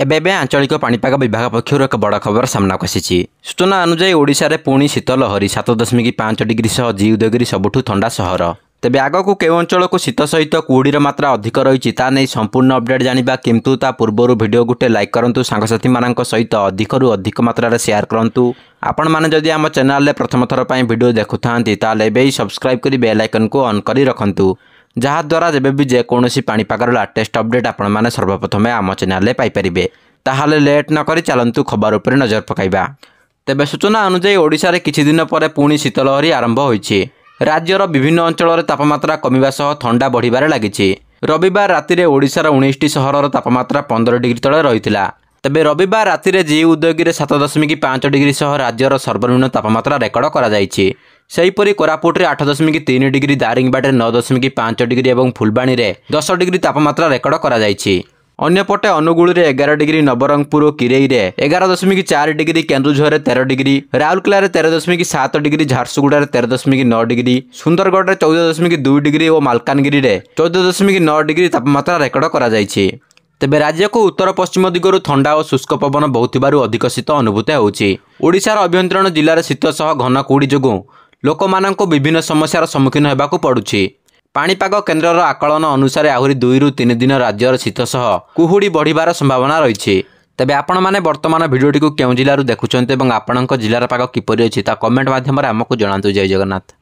ଏବେ आंचलिक पाणीपाग विभाग पक्षर एक बड़ खबर सामना को आसी। सूचना अनुसार ओडिशा रे पुणी शीत लहरी 7.5 डिग्री सह जी उदयगिरी सबुठु ठंडा सहर। तेबे आगक केउ अंचल को शीत सहित कुहुडीर मात्रा अधिक रही नहीं संपूर्ण अपडेट जानिबा, किंतु ता पूर्व वीडियो गुटे लाइक करंतु, सांगसाथी मानक सहित अधिकरु अधिक मात्रा शेयर करंतु। आपण माने जदि आम चैनल रे प्रथम थर पई वीडियो देखुथांती ताले एबे सब्सक्राइब करी बेल आइकन को ऑन करी रखंतु, जहाँ द्वारा जब भी जेकोसी पाणीपागर लाटेस्ट अपडेट आपण माने सर्वप्रथम आम चैनल रे पाई परिबे। ताहाले लेट न करी चलंतु खबर उपर नजर पकाइबा। तेबे सूचना अनुसार ओडिशा रे किछि दिन पर पुणी शीतलहरी आरंभ होइछि। राज्यर विभिन्न अंचल रे तापमात्रा कमिबा सह ठंडा बढ़िबारे लागिछि। रविवार राति रे ओडिशार 19टी सहरर तापमात्रा 15 डिग्री तले रहिथिला। तेबे रविवार राति रे जी उदयगिरी 7.5 डिग्री सह राज्यर सर्वनिम्न तापमात्रा रेकर्ड करा जाइछि। सेहीपरि कोरापुट रे 8.3 डिग्री, दारिंगबाड़ी रे 9.5 डिग्री और फुलबाणी रे 10 डिग्री तापमात्रा रेकर्ड करा जाइछि। अन्यपटे अनुगुल रे 11 डिग्री, नवरंगपुर और किरेई रे 11.4 डिग्री, केन्दुझर रे 13 डिग्री, राउरकेला रे 13.7 डिग्री, झारसुगुड़ा रे 13.9 डिग्री, सुंदरगढ़ रे 14.2 डिग्री और मालकानगिरी रे 14.9 डिग्री तापमात्रा रेकर्ड करा जाइछि। तेबे राज्य को उत्तर पश्चिम दिगरु ठंडा और शुष्क पवन बहुथिबारु अधिक शीत अनुभूत होउछि। ओडिशार अभ्यंतरण जिल्लार शीत सह घन कुहुडी जोगु लोकमानंको विभिन्न समस्यार सम्मुखीन हेबाकु पड़ुछि। पाणीपाग केन्द्रर आकलन अनुसार आहुरी 2 ରୁ 3 दिन राज्यर शीत सह कुहुडी बढ़िबार संभावना रही। तेबे आपण माने वर्तमान भिडियोटी को केउ जिल्लारु देखुछन्ते एवं आपणक जिल्लार पाग किपरि अछि ता कमेंट माध्यम रे हमकु जणांतु। जय जगन्नाथ।